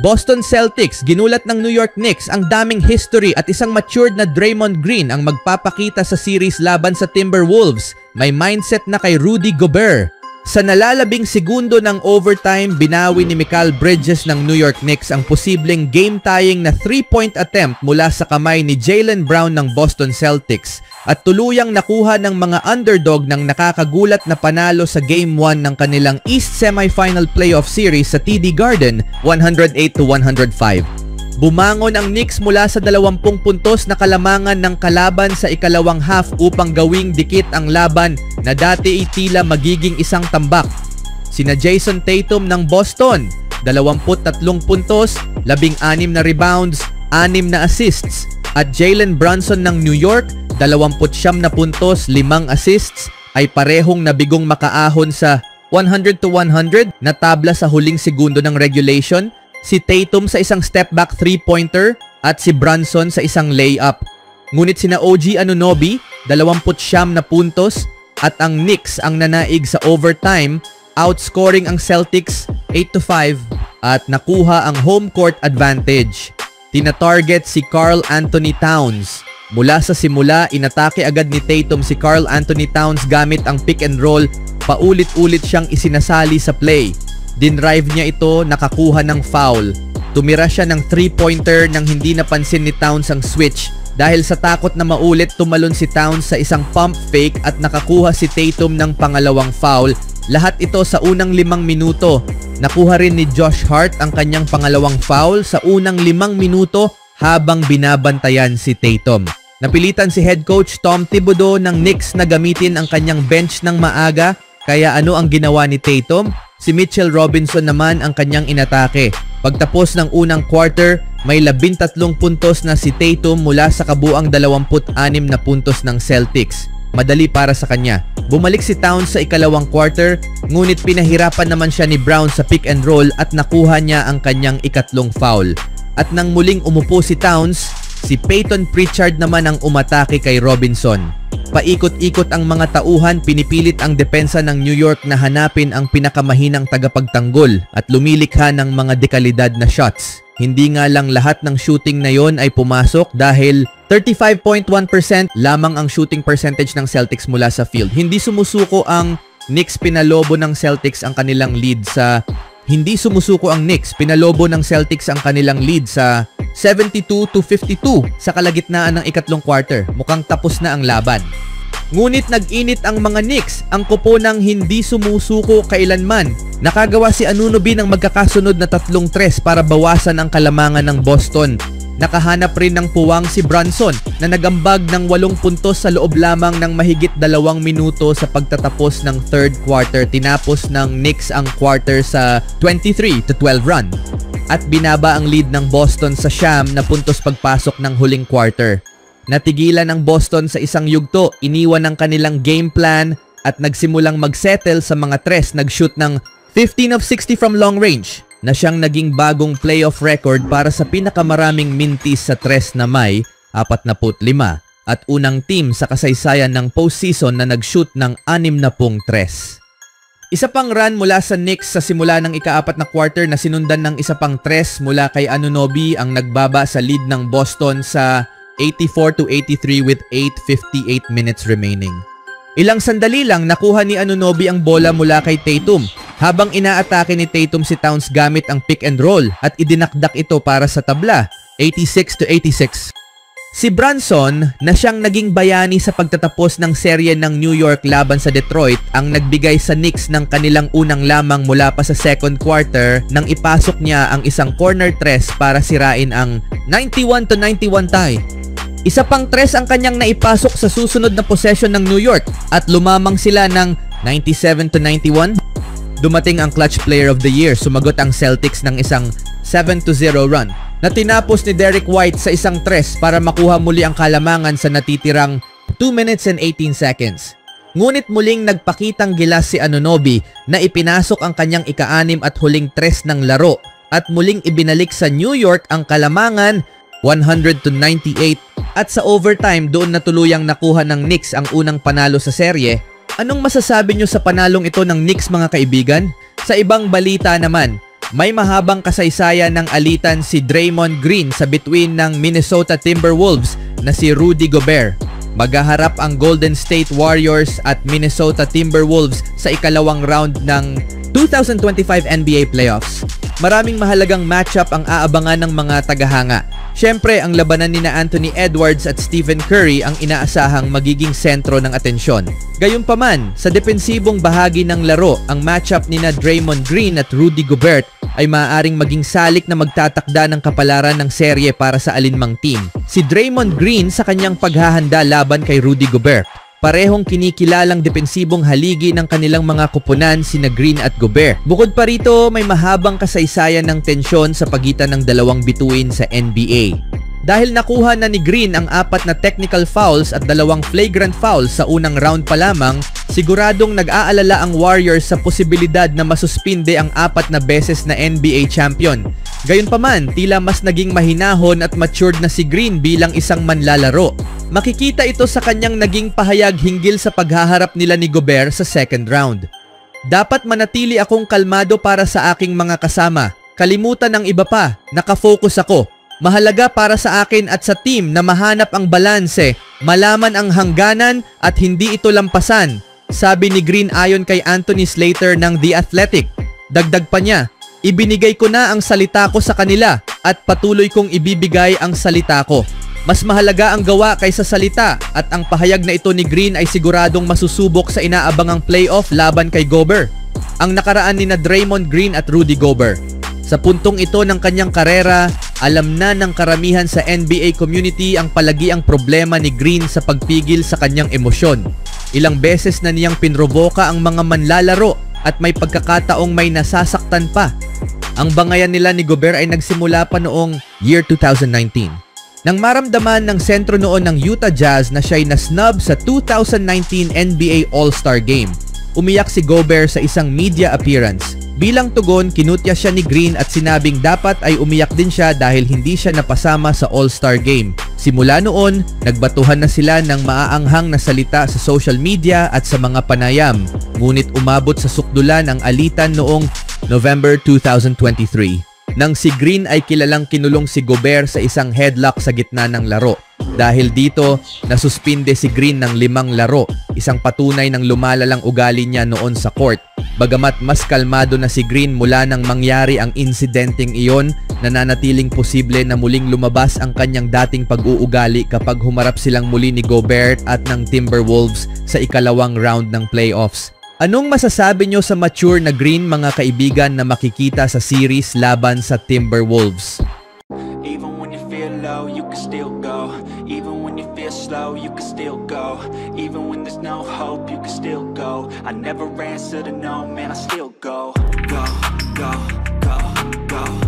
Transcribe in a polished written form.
Boston Celtics, ginulat ng New York Knicks ang daming history at isang matured na Draymond Green ang magpapakita sa series laban sa Timberwolves. May mindset na kay Rudy Gobert. Sa nalalabing segundo ng overtime, binawi ni Mikal Bridges ng New York Knicks ang posibleng game-tying na 3-point attempt mula sa kamay ni Jaylen Brown ng Boston Celtics at tuluyang nakuha ng mga underdog ng nakakagulat na panalo sa Game 1 ng kanilang East Semifinal Playoff Series sa TD Garden, 108-105. Bumangon ang Knicks mula sa 20 puntos na kalamangan ng kalaban sa ikalawang half upang gawing dikit ang laban na dati ay tila magiging isang tambak. Sina Jason Tatum ng Boston, 23 puntos, 16 na rebounds, 6 na assists, at Jalen Brunson ng New York, 29 na puntos, 5 assists, ay parehong nabigong makaahon sa 100-100 na tabla sa huling segundo ng regulation. Si Tatum sa isang step-back 3-pointer at si Brunson sa isang layup. Ngunit sina OG Anunoby, 29 na puntos at ang Knicks ang nanaig sa overtime, outscoring ang Celtics 8-5 at nakuha ang home court advantage. Tina-target si Karl Anthony Towns. Mula sa simula, inatake agad ni Tatum si Karl Anthony Towns gamit ang pick and roll. Paulit-ulit siyang isinasali sa play. Dinrive niya ito, nakakuha ng foul. Tumira siya ng 3-pointer nang hindi napansin ni Towns ang switch. Dahil sa takot na maulit, tumalon si Towns sa isang pump fake at nakakuha si Tatum ng pangalawang foul. Lahat ito sa unang 5 minuto. Nakuha rin ni Josh Hart ang kanyang pangalawang foul sa unang 5 minuto habang binabantayan si Tatum. Napilitan si head coach Tom Thibodeau ng Knicks na gamitin ang kanyang bench ng maaga. Kaya ano ang ginawa ni Tatum? Si Mitchell Robinson naman ang kanyang inatake. Pagtapos ng unang quarter, may 13 puntos na si Tatum mula sa kabuang 26 na puntos ng Celtics. Madali para sa kanya. Bumalik si Towns sa ikalawang quarter, ngunit pinahirapan naman siya ni Brown sa pick and roll at nakuha niya ang kanyang ikatlong foul. At nang muling umupo si Towns, si Peyton Pritchard naman ang umatake kay Robinson. Paikot-ikot ang mga tauhan, pinipilit ang depensa ng New York na hanapin ang pinakamahinang tagapagtanggol at lumilikha ng mga dekalidad na shots. Hindi nga lang lahat ng shooting na yon ay pumasok dahil 35.1% lamang ang shooting percentage ng Celtics mula sa field. Hindi sumusuko ang Knicks, pinalobo ng Celtics ang kanilang lead sa 72 ang kanilang lead sa 72-52 sa kalagitnaan ng ikatlong quarter. Mukhang tapos na ang laban. Ngunit nag-init ang mga Knicks, ang koponang hindi sumusuko kailanman. Nakagawa si Anunoby ng magkakasunod na 3 tres para bawasan ang kalamangan ng Boston. Nakahanap rin ng puwang si Brunson na nagambag ng 8 puntos sa loob lamang ng mahigit 2 minuto sa pagtatapos ng third quarter. Tinapos ng Knicks ang quarter sa 23-12 run. At binaba ang lead ng Boston sa 9 na puntos pagpasok ng huling quarter. Natigilan ang Boston sa isang yugto, iniwan ang kanilang game plan at nagsimulang magsettle sa mga tres. Nag-shoot ng 15 of 60 from long range na siyang naging bagong playoff record para sa pinakamaraming mintis sa tres na may 45 at unang team sa kasaysayan ng postseason na nag-shoot ng 60 tres. Isa pang run mula sa Knicks sa simula ng ika-4 na quarter na sinundan ng isa pang tres mula kay Anunoby ang nagbaba sa lead ng Boston sa 84-83 with 8:58 minutes remaining. Ilang sandali lang nakuha ni Anunoby ang bola mula kay Tatum habang inaatake ni Tatum si Towns gamit ang pick and roll at idinakdak ito para sa tabla, 86-86. Si Brunson na siyang naging bayani sa pagtatapos ng serye ng New York laban sa Detroit ang nagbigay sa Knicks ng kanilang unang lamang mula pa sa second quarter nang ipasok niya ang isang corner tres para sirain ang 91-91 tie. Isa pang tres ang kanyang naipasok sa susunod na possession ng New York at lumamang sila ng 97-91. Dumating ang clutch player of the year, sumagot ang Celtics ng isang 7-0 run na tinapos ni Derek White sa isang tres para makuha muli ang kalamangan sa natitirang 2 minutes and 18 seconds. Ngunit muling nagpakitang gilas si Anunoby na ipinasok ang kanyang ika-6 at huling tres ng laro at muling ibinalik sa New York ang kalamangan 100-98 at sa overtime doon na tuluyang nakuha ng Knicks ang unang panalo sa serye. Anong masasabi nyo sa panalong ito ng Knicks mga kaibigan? Sa ibang balita naman, May mahabang kasaysayan ng alitan si Draymond Green sa between ng Minnesota Timberwolves na si Rudy Gobert. Maghaharap ang Golden State Warriors at Minnesota Timberwolves sa ikalawang round ng 2025 NBA Playoffs. Maraming mahalagang matchup ang aabangan ng mga tagahanga. Siyempre, ang labanan ni Anthony Edwards at Stephen Curry ang inaasahang magiging sentro ng atensyon. Gayunpaman, sa depensibong bahagi ng laro, ang matchup ni Draymond Green at Rudy Gobert ay maaaring maging salik na magtatakda ng kapalaran ng serye para sa alinmang team. Si Draymond Green sa kanyang paghahanda laban kay Rudy Gobert. Parehong kinikilalang depensibong haligi ng kanilang mga kupunan sina Green at Gobert. Bukod pa rito, may mahabang kasaysayan ng tensyon sa pagitan ng dalawang bituin sa NBA. Dahil nakuha na ni Green ang 4 na technical fouls at 2 flagrant fouls sa unang round pa lamang, siguradong nag-aalala ang Warriors sa posibilidad na masuspinde ang 4 na beses na NBA champion. Gayunpaman, tila mas naging mahinahon at matured na si Green bilang isang manlalaro. Makikita ito sa kanyang naging pahayag hinggil sa paghaharap nila ni Gobert sa second round. Dapat manatili akong kalmado para sa aking mga kasama. Kalimutan ng iba pa, nakafocus ako. Mahalaga para sa akin at sa team na mahanap ang balanse, malaman ang hangganan at hindi ito lampasan, sabi ni Green ayon kay Anthony Slater ng The Athletic. Dagdag pa niya, ibinigay ko na ang salita ko sa kanila at patuloy kong ibibigay ang salita ko. Mas mahalaga ang gawa kaysa salita at ang pahayag na ito ni Green ay siguradong masusubok sa inaabangang playoff laban kay Gobert. Ang nakaraan ni Draymond Green at Rudy Gobert. Sa puntong ito ng kanyang karera, alam na ng karamihan sa NBA community ang palagiang problema ni Green sa pagpigil sa kanyang emosyon. Ilang beses na niyang pinroboka ang mga manlalaro at may pagkakataong may nasasaktan pa. Ang bangayan nila ni Gobert ay nagsimula pa noong year 2019. Nang maramdaman ng sentro noon ng Utah Jazz na siya'y nasnub sa 2019 NBA All-Star Game, umiyak si Gobert sa isang media appearance. Bilang tugon, kinutya siya ni Green at sinabing dapat ay umiyak din siya dahil hindi siya napasama sa All-Star Game. Simula noon, nagbatuhan na sila ng maaanghang na salita sa social media at sa mga panayam, ngunit umabot sa sukdulan ang alitan noong November 2023. Nang si Green ay kilalang kinulong si Gobert sa isang headlock sa gitna ng laro. Dahil dito, nasuspinde si Green ng 5 laro, isang patunay ng lumalalang ugali niya noon sa court. Bagamat mas kalmado na si Green mula nang mangyari ang insidenteng iyon, nananatiling posible na muling lumabas ang kanyang dating pag-uugali kapag humarap silang muli ni Gobert at ng Timberwolves sa ikalawang round ng playoffs. Anong masasabi nyo sa mature na Green mga kaibigan na makikita sa series laban sa Timberwolves? Even when you feel low, you can still go. Even when you feel slow, you can still go. Even when there's no hope, you can still go. I never answer to no, man, I still go. Go, go, go, go.